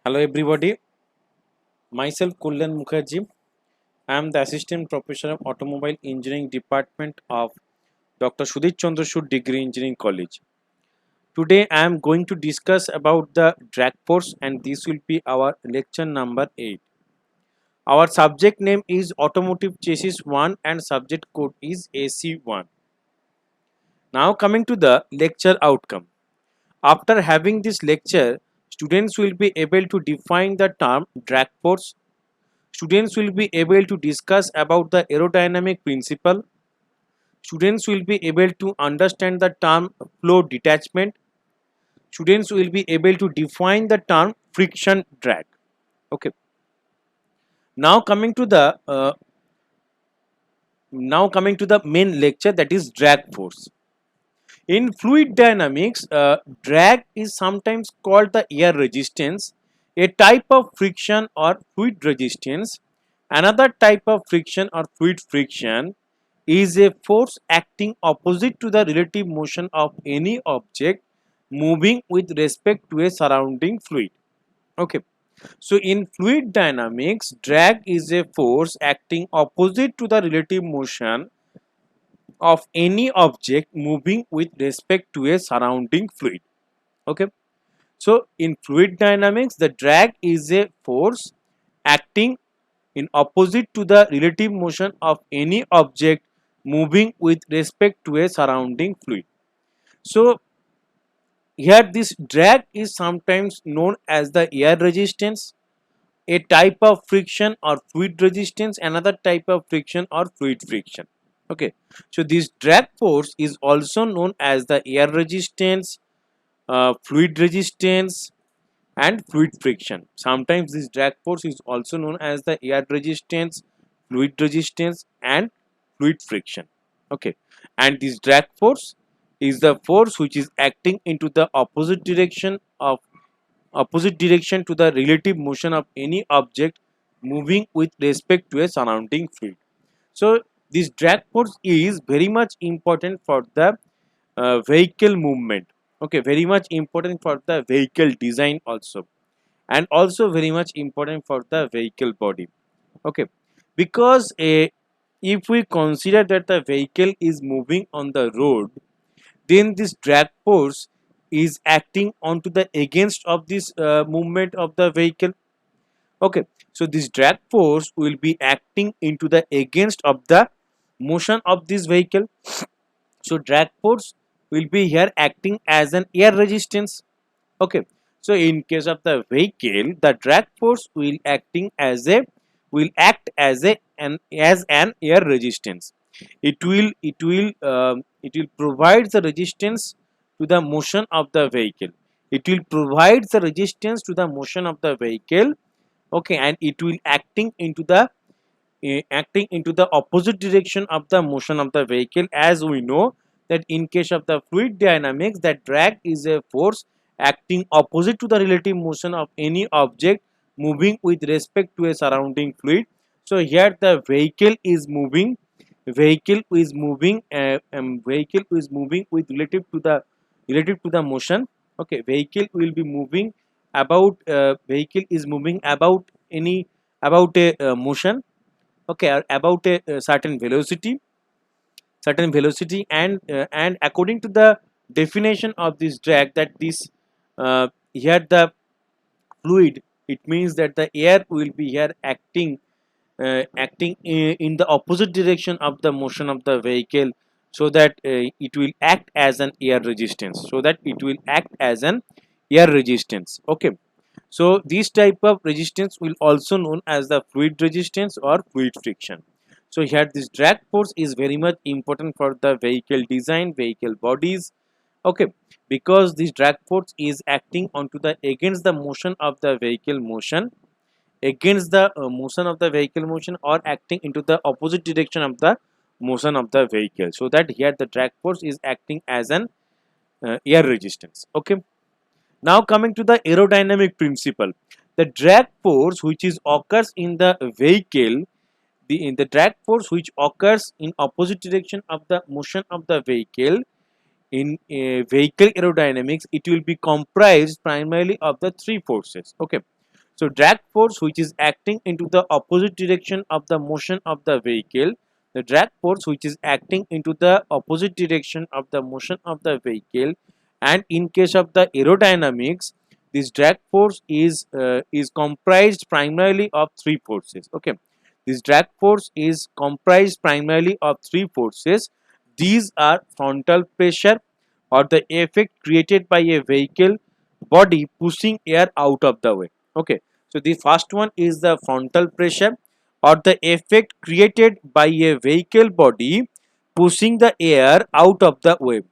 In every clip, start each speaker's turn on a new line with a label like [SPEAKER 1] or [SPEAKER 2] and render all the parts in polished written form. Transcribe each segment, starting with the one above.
[SPEAKER 1] Hello everybody, myself Kullan Mukherjee. I am the Assistant Professor of Automobile Engineering Department of Dr. Sudhir Chandrasud Degree Engineering College. Today I am going to discuss about the drag force and this will be our lecture number 8. Our subject name is Automotive Chassis 1 and subject code is AC1. Now coming to the lecture outcome. After having this lecture, students will be able to define the term drag force. Students will be able to discuss about the aerodynamic principle. Students will be able to understand the term flow detachment. Students will be able to define the term friction drag. Okay. Now coming to the main lecture, that is drag force. In fluid dynamics, drag is sometimes called the air resistance, a type of friction or fluid resistance. Another type of friction or fluid friction is a force acting opposite to the relative motion of any object moving with respect to a surrounding fluid. Okay. So in fluid dynamics, drag is a force acting opposite to the relative motion of any object moving with respect to a surrounding fluid. Okay. So in fluid dynamics, the drag is a force acting in opposite to the relative motion of any object moving with respect to a surrounding fluid. So here this drag is sometimes known as the air resistance, a type of friction or fluid resistance, another type of friction or fluid friction. Okay, so this drag force is also known as the air resistance, fluid resistance and fluid friction. Sometimes this drag force is also known as the air resistance, fluid resistance and fluid friction. Okay, and this drag force is the force which is acting into the opposite direction to the relative motion of any object moving with respect to a surrounding fluid. So this drag force is very much important for the vehicle movement. Okay, very much important for the vehicle design also, and also very much important for the vehicle body. Okay, because if we consider that the vehicle is moving on the road, then this drag force is acting onto the against of this movement of the vehicle. Okay, so this drag force will be acting into the against of the motion of this vehicle. So drag force will be here acting as an air resistance. Okay, so in case of the vehicle, the drag force will act as an air resistance. It will provide the resistance to the motion of the vehicle. It will provide the resistance to the motion of the vehicle. Okay, and it will acting into the opposite direction of the motion of the vehicle. As we know that in case of the fluid dynamics, that drag is a force acting opposite to the relative motion of any object moving with respect to a surrounding fluid. So here the vehicle is moving with relative to the motion. Okay, vehicle is moving about a motion. Okay, about a certain velocity, and according to the definition of this drag, that this here the fluid, it means that the air will be here acting in the opposite direction of the motion of the vehicle, so that it will act as an air resistance. Okay, so this type of resistance will also known as the fluid resistance or fluid friction. So here this drag force is very much important for the vehicle design, vehicle bodies. Okay, because this drag force is acting onto the against the motion of the vehicle motion, against the motion of the vehicle motion, or acting into the opposite direction of the motion of the vehicle, so that here the drag force is acting as an air resistance. Okay, now coming to the aerodynamic principle, the drag force which is occurs in the vehicle, the drag force which occurs in opposite direction of the motion of the vehicle in vehicle aerodynamics, it will be comprised primarily of the three forces. Okay, So drag force which is acting into the opposite direction of the motion of the vehicle, the drag force which is acting into the opposite direction of the motion of the vehicle, and in case of the aerodynamics, this drag force is comprised primarily of three forces. Okay, this drag force is comprised primarily of three forces. These are frontal pressure, or the effect created by a vehicle body pushing air out of the way. Okay, so the first one is the frontal pressure, or the effect created by a vehicle body pushing the air out of the way.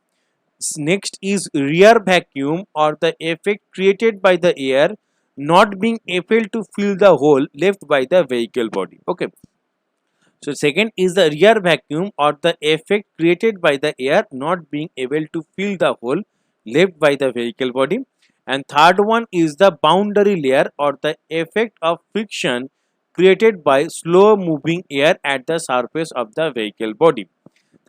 [SPEAKER 1] Next is rear vacuum, or the effect created by the air not being able to fill the hole left by the vehicle body. Okay, so second is the rear vacuum, or the effect created by the air not being able to fill the hole left by the vehicle body. And third one is the boundary layer, or the effect of friction created by slow moving air at the surface of the vehicle body.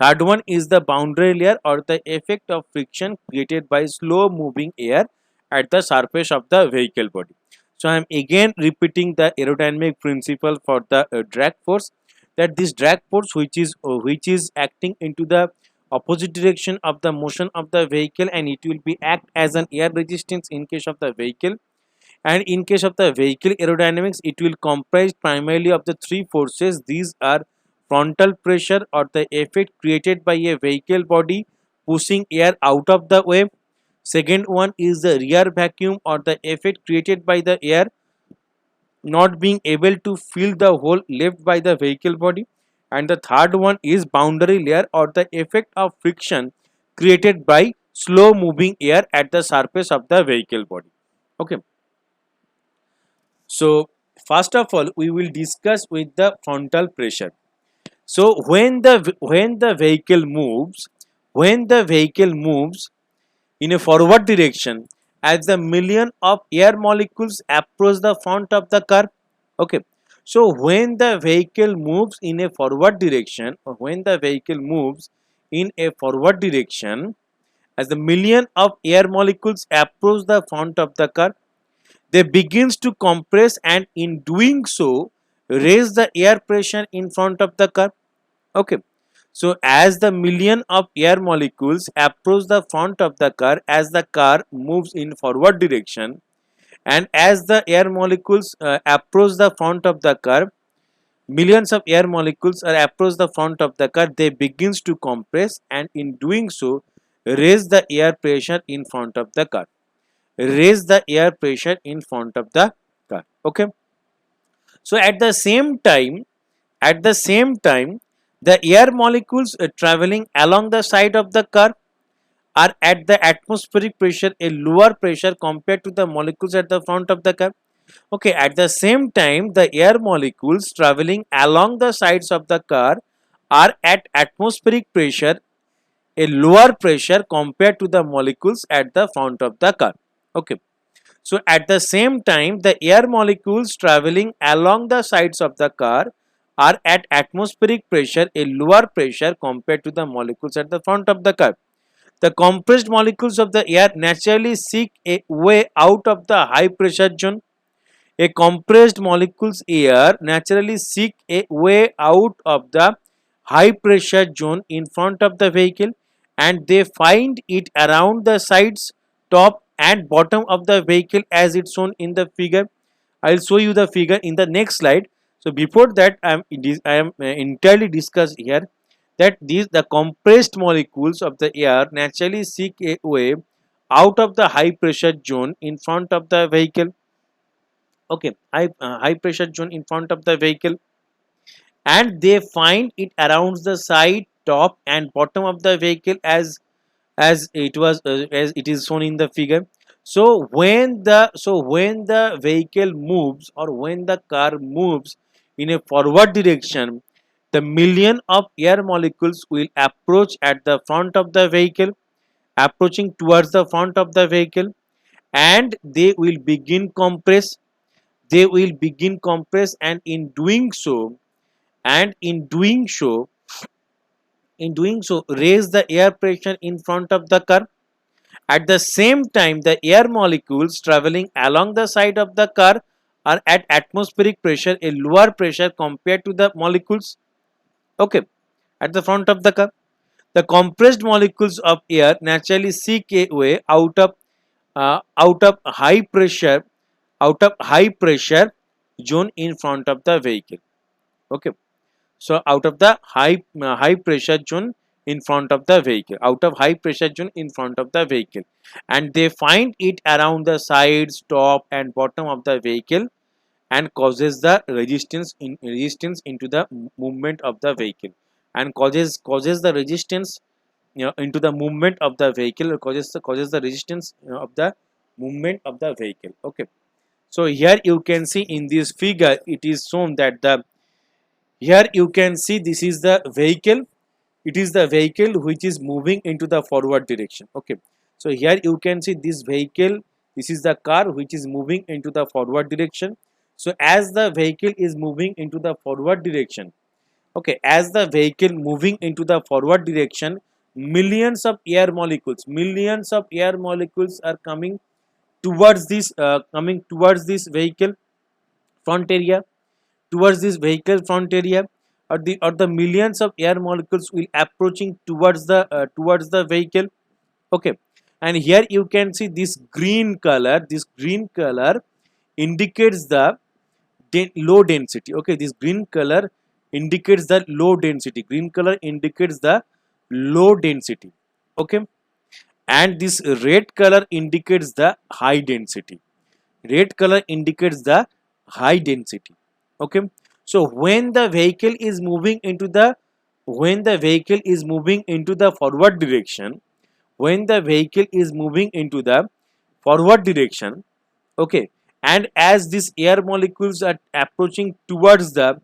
[SPEAKER 1] Third one is the boundary layer, or the effect of friction created by slow moving air at the surface of the vehicle body. So I am again repeating the aerodynamic principle for the drag force, that this drag force which is acting into the opposite direction of the motion of the vehicle, and it will be act as an air resistance in case of the vehicle, and in case of the vehicle aerodynamics, it will comprise primarily of the three forces. These are frontal pressure, or the effect created by a vehicle body pushing air out of the way. Second one is the rear vacuum, or the effect created by the air not being able to fill the hole left by the vehicle body. And the third one is boundary layer, or the effect of friction created by slow moving air at the surface of the vehicle body. Okay, so first of all we will discuss with the frontal pressure. So when the vehicle moves in a forward direction, as the million of air molecules approach the front of the car. Okay, so when the vehicle moves in a forward direction, or when the vehicle moves in a forward direction, as the million of air molecules approach the front of the car, they begins to compress, and in doing so raise the air pressure in front of the car. Okay, so as the million of air molecules approach the front of the car as the car moves in forward direction, and as the air molecules approach the front of the car, millions of air molecules are approach the front of the car, they begins to compress, and in doing so raise the air pressure in front of the car. Raise the air pressure in front of the car. Okay, so at the same time the air molecules traveling along the side of the car are at the atmospheric pressure a lower pressure compared to the molecules at the front of the car. Okay, at the same time the air molecules traveling along the sides of the car are at atmospheric pressure a lower pressure compared to the molecules at the front of the car. Okay, so at the same time the air molecules traveling along the sides of the car are at atmospheric pressure a lower pressure compared to the molecules at the front of the car. The compressed molecules of the air naturally seek a way out of the high pressure zone. A compressed molecules air naturally seek a way out of the high pressure zone in front of the vehicle, and they find it around the sides, top and bottom of the vehicle as it's shown in the figure. I'll show you the figure in the next slide. So before that I am entirely discussed here that the compressed molecules of the air naturally seek a way out of the high pressure zone in front of the vehicle. Okay, high pressure zone in front of the vehicle, and they find it around the side, top and bottom of the vehicle as it is shown in the figure. So when the vehicle moves, or when the car moves in a forward direction, the million of air molecules will approach at the front of the vehicle, approaching towards the front of the vehicle, and they will begin compress. They will begin compress, and in doing so, raise the air pressure in front of the car. At the same time, the air molecules traveling along the side of the car are at atmospheric pressure, a lower pressure compared to the molecules, okay, at the front of the car. The compressed molecules of air naturally seek a way out of high pressure zone in front of the vehicle, okay. So out of the high pressure zone in front of the vehicle, out of high pressure zone in front of the vehicle, and they find it around the sides, top and bottom of the vehicle, and causes the resistance into the movement of the vehicle, and causes the resistance, into the movement of the vehicle, or causes the resistance, of the movement of the vehicle, okay. So here you can see in this figure it is shown that the here you can see this is the vehicle. It is the vehicle which is moving into the forward direction, okay. So here you can see this vehicle, this is the car which is moving into the forward direction. So as the vehicle is moving into the forward direction, okay, as the vehicle moving into the forward direction, millions of air molecules are coming towards this vehicle front area, towards this vehicle front area, or the millions of air molecules will approaching towards the vehicle, okay. And here you can see this green color indicates the low density, okay. This green color indicates the low density, green color indicates the low density, okay. And this red color indicates the high density, red color indicates the high density, okay. So when the vehicle is moving into the forward direction, when the vehicle is moving into the forward direction, okay, and as these air molecules are approaching towards the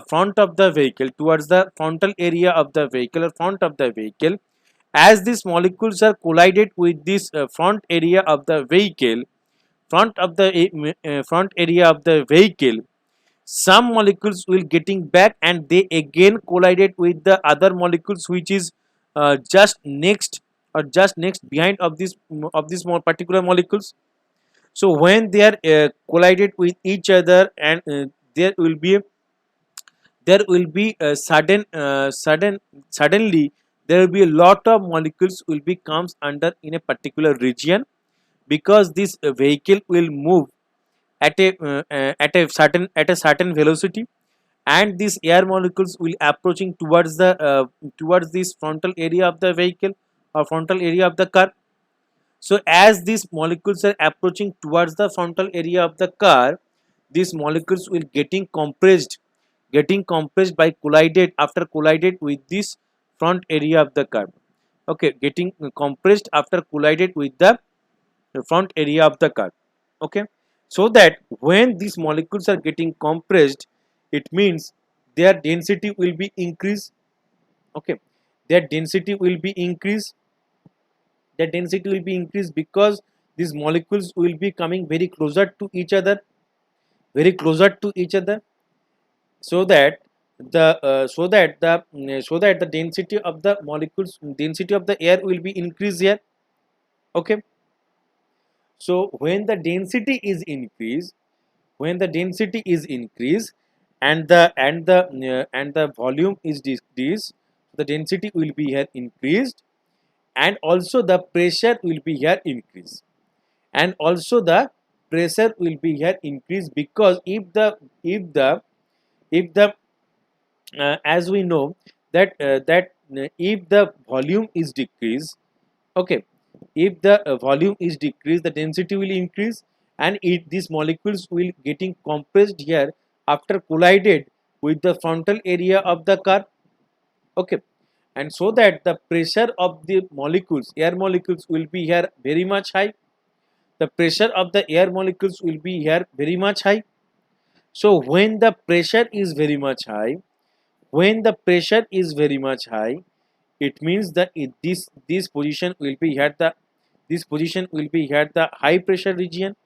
[SPEAKER 1] front of the vehicle, towards the frontal area of the vehicle or front of the vehicle, as these molecules are collided with this front area of the vehicle, front area of the vehicle, some molecules will getting back and they again collided with the other molecules which is just next just next behind of this more particular molecules. So when they are collided with each other, and there will be a suddenly there will be a lot of molecules will be comes under in a particular region, because this vehicle will move at a certain velocity, and these air molecules will approaching towards this frontal area of the vehicle or frontal area of the car. So as these molecules are approaching towards the frontal area of the car, these molecules will getting compressed by collided with this front area of the car, okay, getting compressed after collided with the front area of the car, okay. So that when these molecules are getting compressed, it means their density will be increased, okay. Their density will be increased, because these molecules will be coming very closer to each other, very closer to each other, so that the density of the air will be increased here, okay. So when the density is increased and the volume is decreased, the density will be here increased, and also the pressure will be here increased, because if the as we know that if the volume is decreased, okay, if the volume is decreased, the density will increase, and these molecules will getting compressed here after collided with the frontal area of the car, okay. And so that the pressure of the air molecules will be here very much high, the pressure of the air molecules will be here very much high. So when the pressure is very much high, it means that this position will be here the high pressure region.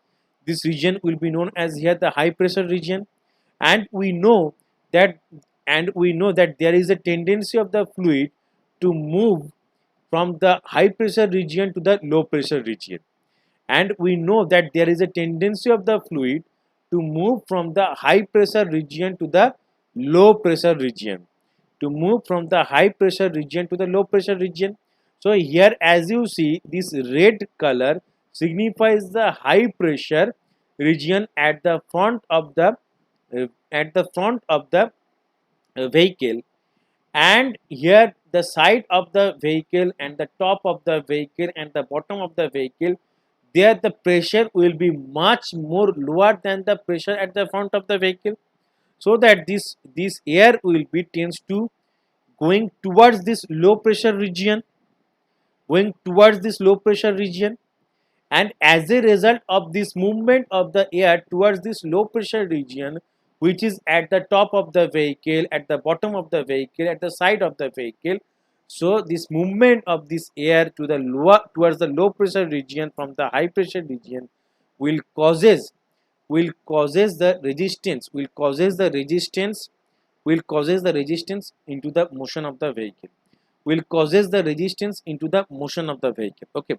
[SPEAKER 1] This region will be known as here the high pressure region, and we know that there is a tendency of the fluid to move from the high pressure region to the low pressure region, and we know that there is a tendency of the fluid to move from the high pressure region to the low pressure region, to move from the high pressure region to the low pressure region. So here as you see, this red color signifies the high pressure region at the front of the vehicle, and here the side of the vehicle and the top of the vehicle and the bottom of the vehicle, there the pressure will be much more lower than the pressure at the front of the vehicle, so that this air will be tends to going towards this low pressure region, going towards this low pressure region. And as a result of this movement of the air towards this low pressure region, which is at the top of the vehicle, at the bottom of the vehicle, at the side of the vehicle, so this movement of this air to the lower towards the low pressure region from the high pressure region will causes the resistance into the motion of the vehicle, will causes the resistance into the motion of the vehicle. Okay,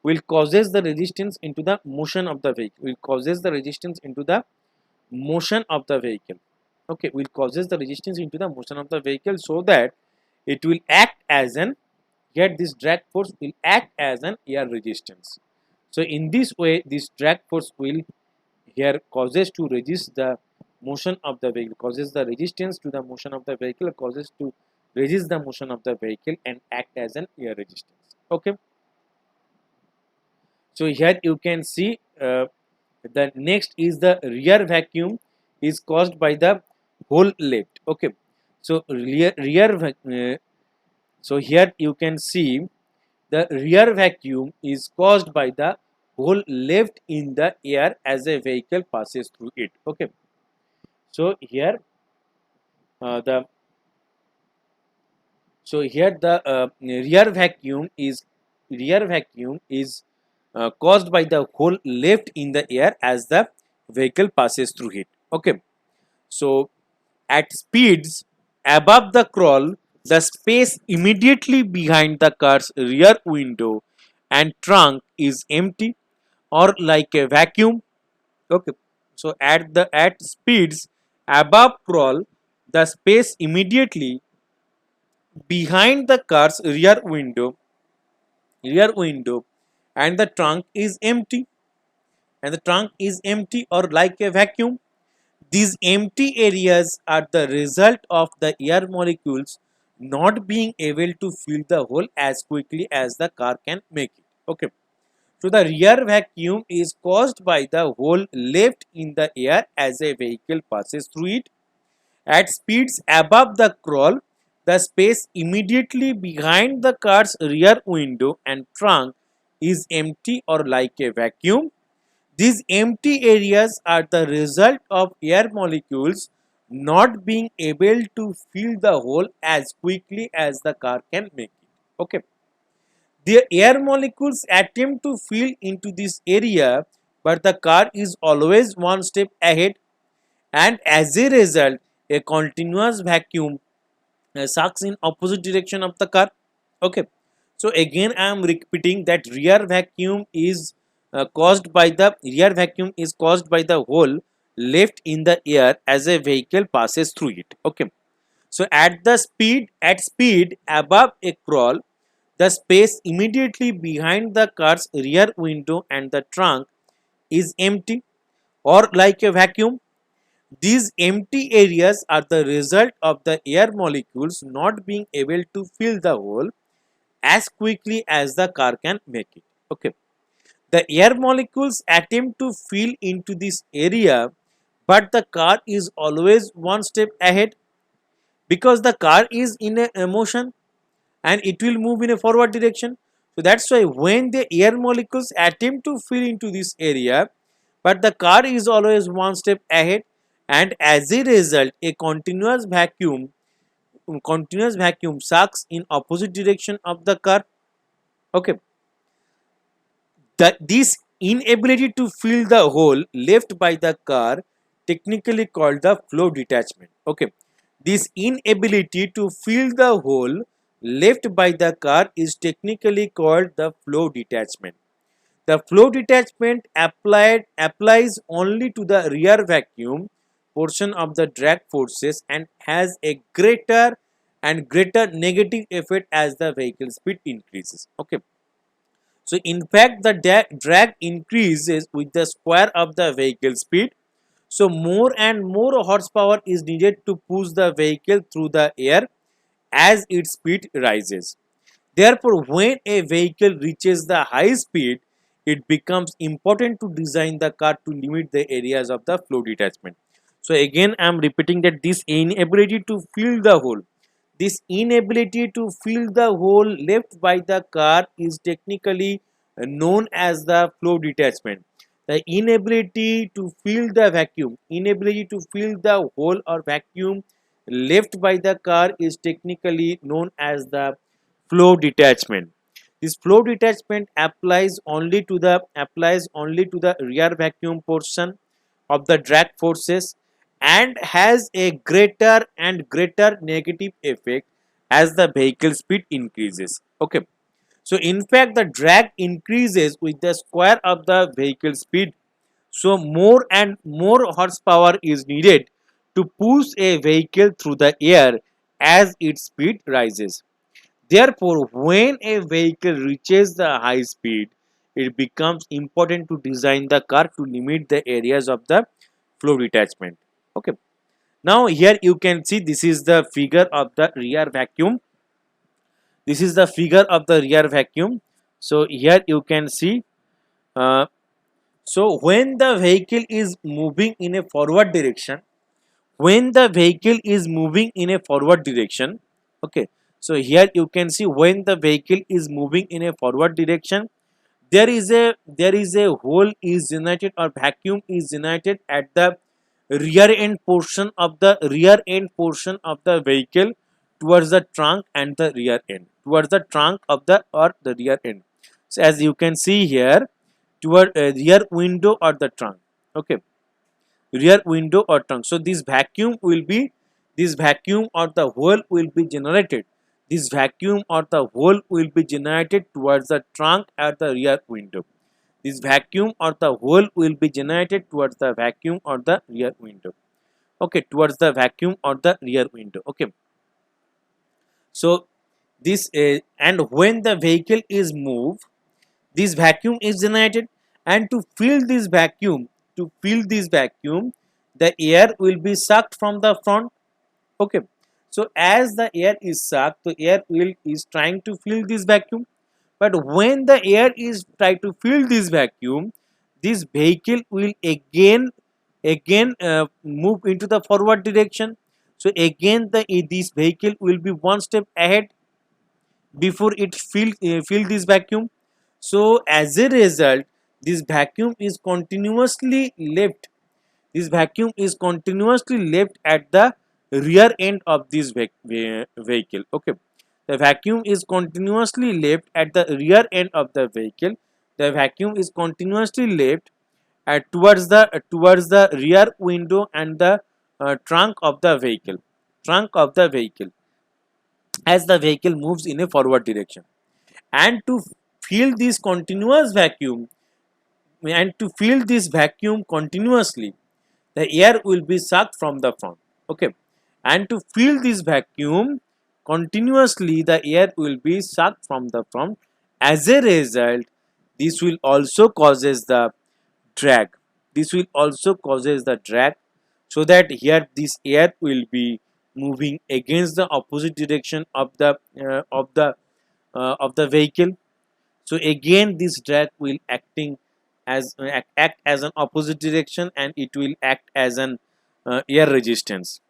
[SPEAKER 1] will causes the resistance into the motion of the vehicle, will causes the resistance into the motion of the vehicle. Okay, will causes the resistance into the motion of the vehicle, so that it will act as an, yet this drag force will act as an air resistance. So in this way, this drag force will here causes to resist the motion of the vehicle, causes the resistance to the motion of the vehicle, causes to resist the motion of the vehicle and act as an air resistance. Okay, so here you can see the next is the rear vacuum is caused by the hole left. Okay, so so here you can see the rear vacuum is caused by the hole left in the air as a vehicle passes through it. Okay, so here the rear vacuum is caused by the hole left in the air as the vehicle passes through it. Okay, so at speeds above the crawl, the space immediately behind the car's rear window and trunk is empty or like a vacuum. Okay, so at speeds above crawl, the space immediately behind the car's rear window and the trunk is empty, or like a vacuum. These empty areas are the result of the air molecules not being able to fill the hole as quickly as the car can make it. Okay, so the rear vacuum is caused by the hole left in the air as a vehicle passes through it. At speeds above the crawl, the space immediately behind the car's rear window and trunk is empty or like a vacuum. These empty areas are the result of air molecules not being able to fill the hole as quickly as the car can make it. Okay. The air molecules attempt to fill into this area, but the car is always one step ahead, and as a result, a continuous vacuum sucks in opposite direction of the car. Okay, so again I am repeating that rear vacuum is caused by the hole left in the air as a vehicle passes through it. Okay, so at speed above a crawl, the space immediately behind the car's rear window and the trunk is empty or like a vacuum. These empty areas are the result of the air molecules not being able to fill the hole as quickly as the car can make it. Okay. The air molecules attempt to fill into this area, but the car is always one step ahead because the car is in a motion and it will move in a forward direction. So that's why when the air molecules attempt to fill into this area, but the car is always one step ahead, and as a result a continuous vacuum sucks in opposite direction of the car. Okay, this inability to fill the hole left by the car technically called the flow detachment. Okay, this inability to fill the hole left by the car is technically called the flow detachment. The flow detachment applies only to the rear vacuum portion of the drag forces and has a greater negative effect as the vehicle speed increases. Okay. So in fact, the drag increases with the square of the vehicle speed. So more and more horsepower is needed to push the vehicle through the air as its speed rises. Therefore, when a vehicle reaches the high speed, it becomes important to design the car to limit the areas of the flow detachment. So again, I am repeating that this inability to fill the hole, left by the car is technically known as the flow detachment. The inability to fill the hole or vacuum left by the car is technically known as the flow detachment. This flow detachment applies only to the rear vacuum portion of the drag forces and has a greater negative effect as the vehicle speed increases. Okay. So in fact, the drag increases with the square of the vehicle speed. So more and more horsepower is needed to push a vehicle through the air as its speed rises. Therefore, when a vehicle reaches the high speed, it becomes important to design the car to limit the areas of the flow detachment. Okay. Now here you can see this is the figure of the rear vacuum. This is the figure of the rear vacuum. So here you can see. Uh, so when the vehicle is moving in a forward direction, okay, so here you can see when the vehicle is moving in a forward direction, there is a hole is generated or vacuum is generated at the rear end portion of the vehicle towards the trunk and the rear end towards the trunk of the rear end. So as you can see here, toward rear window or the trunk. Okay, rear window or trunk. So this vacuum or the hole will be generated. This vacuum or the hole will be generated towards the trunk at the rear window. This vacuum or the hole will be generated towards the vacuum or the rear window. Okay, towards the vacuum or the rear window. Okay. So this and when the vehicle is moved, this vacuum is generated, and to fill this vacuum the air will be sucked from the front. Okay, so as the air is sucked, the air will is trying to fill this vacuum, but when the air is try to fill this vacuum, this vehicle will again move into the forward direction. So again this vehicle will be one step ahead before it fill this vacuum. So as a result, this vacuum is continuously left. This vacuum is continuously left at the rear end of this vehicle. Okay, the vacuum is continuously left at the rear end of the vehicle. The vacuum is continuously left towards the rear window and the trunk of the vehicle. Trunk of the vehicle as the vehicle moves in a forward direction, and to fill this continuous vacuum and to fill this vacuum continuously, the air will be sucked from the front. Okay, and to fill this vacuum continuously, the air will be sucked from the front. As a result, this will also causes the drag. So that here this air will be moving against the opposite direction of the vehicle. So again this drag will act as an opposite direction, and it will act as an air resistance.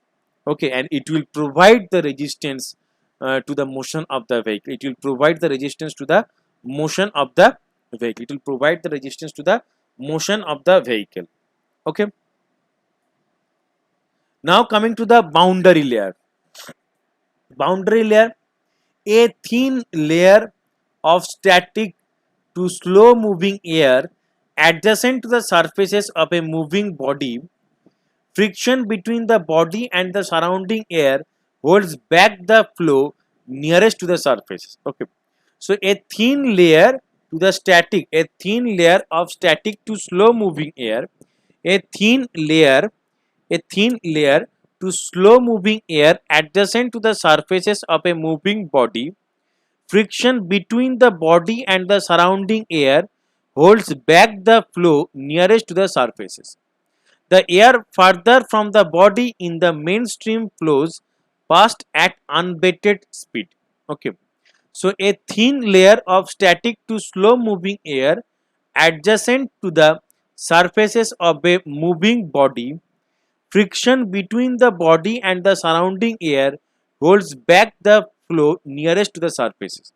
[SPEAKER 1] Okay, and it will provide the resistance to the motion of the vehicle. It will provide the resistance to the motion of the vehicle. It will provide the resistance to the motion of the vehicle. Okay, now coming to the boundary layer. Boundary layer, a thin layer of static to slow moving air adjacent to the surfaces of a moving body. Friction between the body and the surrounding air holds back the flow nearest to the surface. Okay, so a thin layer to the static, a thin layer of static to slow moving air, a thin layer, a thin layer to slow moving air adjacent to the surfaces of a moving body. Friction between the body and the surrounding air holds back the flow nearest to the surfaces. The air further from the body in the mainstream flows past at unabated speed. Okay. So a thin layer of static to slow moving air adjacent to the surfaces of a moving body. Friction between the body and the surrounding air holds back the flow nearest to the surfaces.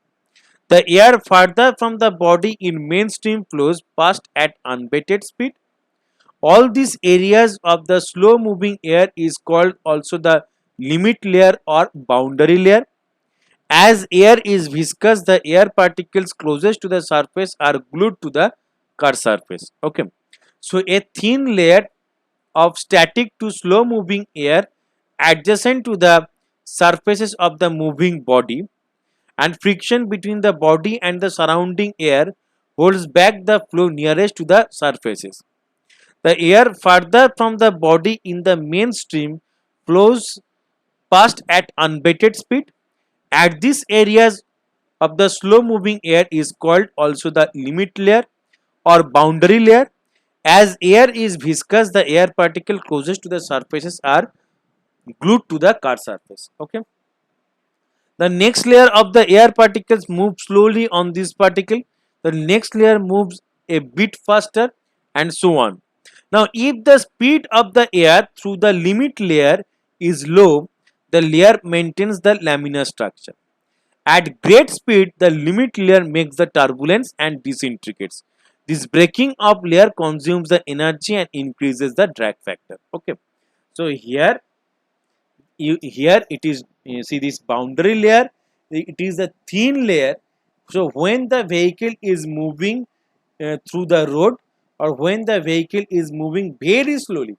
[SPEAKER 1] The air further from the body in mainstream flows past at unabated speed. All these areas of the slow moving air is called also the limit layer or boundary layer. As air is viscous, the air particles closest to the surface are glued to the car surface. Okay. So a thin layer of static to slow moving air adjacent to the surfaces of the moving body, and friction between the body and the surrounding air holds back the flow nearest to the surfaces. The air further from the body in the mainstream flows past at unabated speed. At these areas of the slow moving air is called also the limit layer or boundary layer. As air is viscous, the air particle closest to the surfaces are glued to the car surface. Okay. The next layer of the air particles move slowly on this particle. The next layer moves a bit faster, and so on. Now, if the speed of the air through the limit layer is low, the layer maintains the laminar structure. At great speed, the limit layer makes the turbulence and disintegrates. This breaking of layer consumes the energy and increases the drag factor. Okay. So here it is, you see this boundary layer, it is a thin layer. So when the vehicle is moving through the road, or when the vehicle is moving very slowly,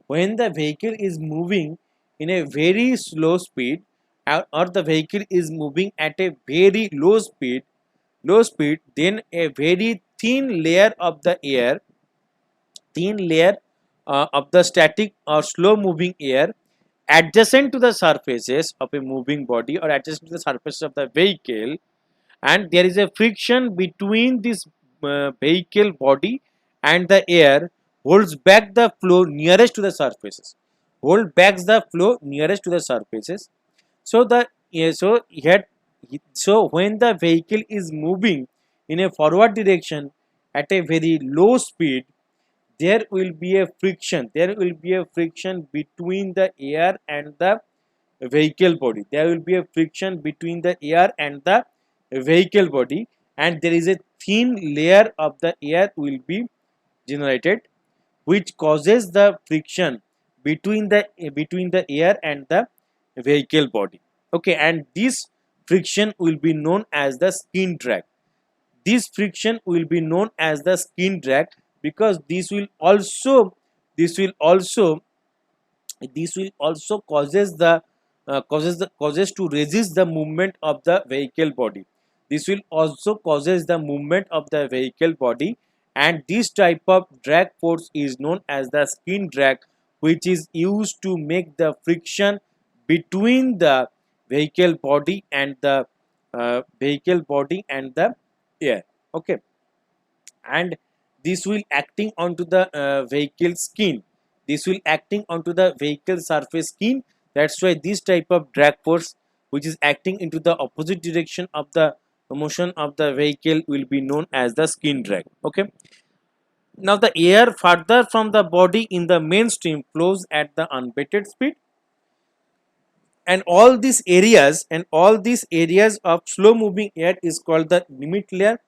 [SPEAKER 1] when the vehicle is moving in a very slow speed, or the vehicle is moving at a very low speed, then a very thin layer of the air, thin layer of the static or slow moving air adjacent to the surfaces of a moving body or adjacent to the surface of the vehicle, and there is a friction between this vehicle body and the air holds back the flow nearest to the surfaces, hold backs the flow nearest to the surfaces. So the so here, so when the vehicle is moving in a forward direction at a very low speed, there will be a friction between the air and the vehicle body. There will be a friction between the air and the vehicle body, and there is a thin layer of the air will be generated, which causes the friction between the air and the vehicle body. Okay, and this friction will be known as the skin drag. This friction will be known as the skin drag, because this will also this will also causes to resist the movement of the vehicle body. This will also causes the movement of the vehicle body, and this type of drag force is known as the skin drag, which is used to make the friction between the vehicle body and the air. Okay, and this will acting onto the vehicle skin, this will acting onto the vehicle surface skin. That's why this type of drag force, which is acting into the opposite direction of the motion of the vehicle, will be known as the skin drag. Okay, now the air further from the body in the mainstream flows at the unabated speed, and all these areas of slow moving air is called the limit layer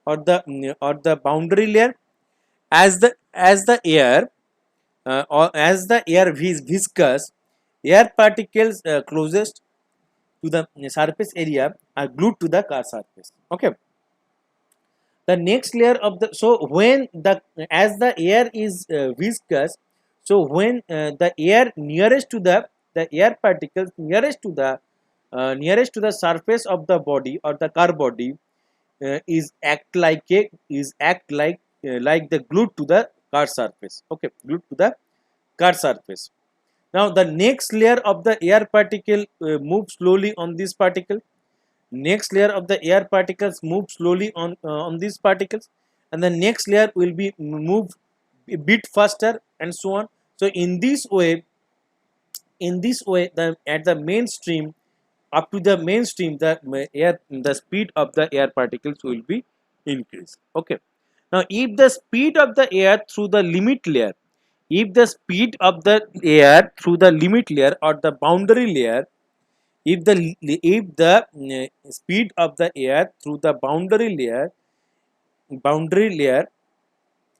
[SPEAKER 1] or the boundary layer. As the air is viscous, air particles closest to the surface area are glued to the car surface. Okay, the next layer of the, so when the as the air is viscous, so when the air nearest to the air particles nearest to the surface of the body or the car body is act like the glued to the car surface. Okay, glued to the car surface. Now the next layer of the air particle moves slowly on this particle. Next layer of the air particles move slowly on these particles, and the next layer will be move a bit faster, and so on. So in this way, the at the mainstream, up to the mainstream, the speed of the air particles will be increased. Okay. Now if the speed of the air through the limit layer, if the speed of the air through the limit layer or the boundary layer, if the speed of the air through the boundary layer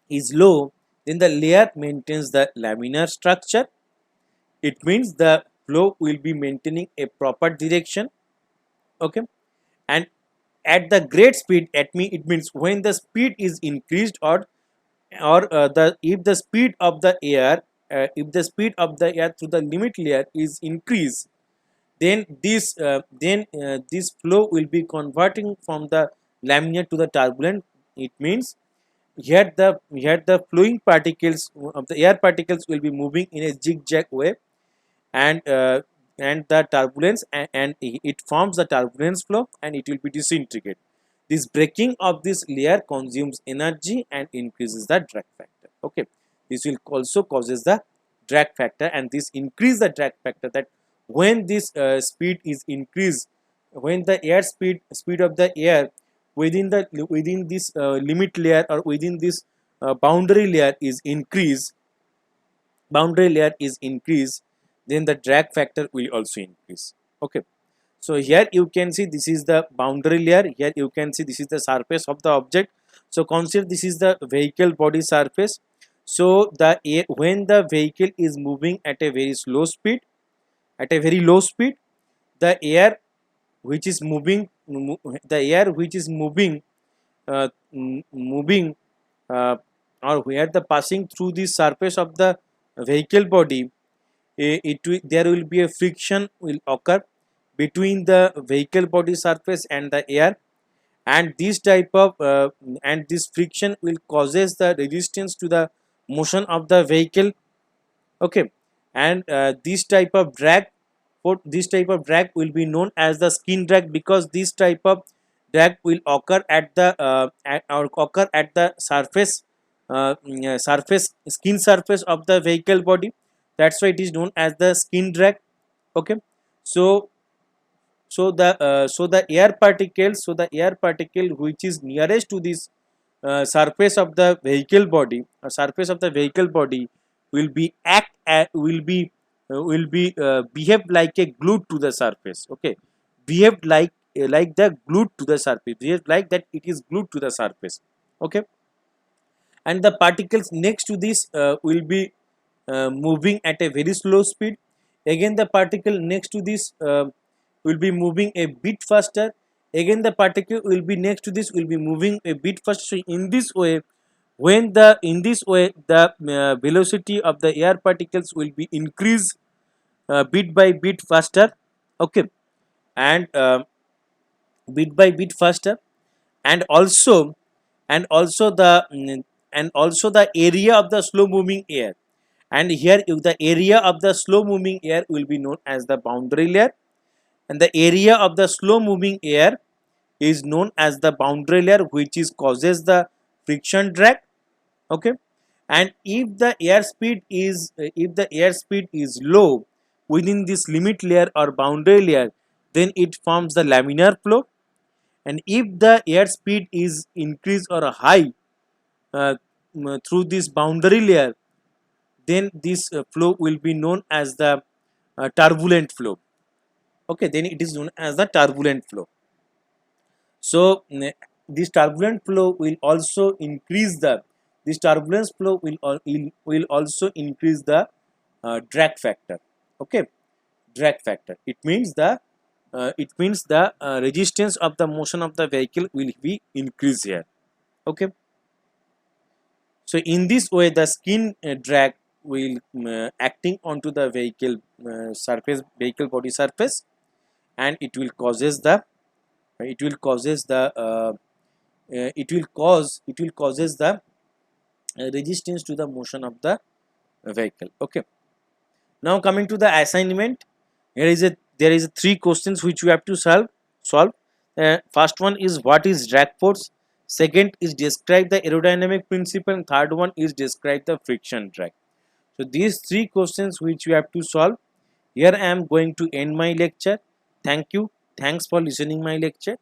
[SPEAKER 1] is low, then the layer maintains the laminar structure. It means the flow will be maintaining a proper direction. Okay. And at the great speed, it means when the speed is increased, or the if the speed of the air if the speed of the air through the limit layer is increased, then this flow will be converting from the laminar to the turbulent. It means here the flowing particles of the air particles will be moving in a zigzag way, and the turbulence, and it forms the turbulence flow, and it will be disintegrate. This breaking of this layer consumes energy and increases the drag factor. Okay, this will also causes the drag factor, and this increase the drag factor, that when this speed is increased, when the speed of the air within this limit layer, or within this boundary layer is increased, then the drag factor will also increase. Okay. So here you can see this is the boundary layer. Here you can see this is the surface of the object. So consider this is the vehicle body surface. So when the vehicle is moving at a very slow speed, at a very low speed, the air which is moving, the air which is moving, moving, or where the passing through the surface of the vehicle body, there will be a friction will occur between the vehicle body surface and the air, and this friction will causes the resistance to the motion of the vehicle. Okay. And this type of drag will be known as the skin drag, because this type of drag will occur at the skin surface of the vehicle body. That's why it is known as the skin drag. Okay. So the air particle which is nearest to this surface of the vehicle body, or surface of the vehicle body, will be behave like a glued to the surface. Okay, behave like the glued to the surface, behave like that it is glued to the surface. Okay. And the particles next to this will be moving at a very slow speed. Again the particle next to this will be moving a bit faster. Again the particle will be next to this will be moving a bit faster. So in this way, the velocity of the air particles will be increased bit by bit faster. Okay. And bit by bit faster, and also and also the and also the area of the slow moving air, and here the area of the slow moving air will be known as the boundary layer, and the area of the slow moving air is known as the boundary layer, which is causes the friction drag. Okay. And if the airspeed is low within this limit layer or boundary layer, then it forms the laminar flow. And if the airspeed is increased or high through this boundary layer, then this flow will be known as the turbulent flow. Okay, then it is known as the turbulent flow. So this turbulent flow will also increase the this turbulence flow will also increase the drag factor. Okay, drag factor. It means the resistance of the motion of the vehicle will be increased here. Okay. So in this way, the skin drag will acting onto the vehicle body surface, and it will causes the it will causes the resistance to the motion of the vehicle. Okay, now coming to the assignment, there is a three questions which you have to solve. First one is what is drag force, second is describe the aerodynamic principle, and third one is describe the friction drag. So these three questions which you have to solve. Here I am going to end my lecture. Thank you. Thanks for listening my lecture.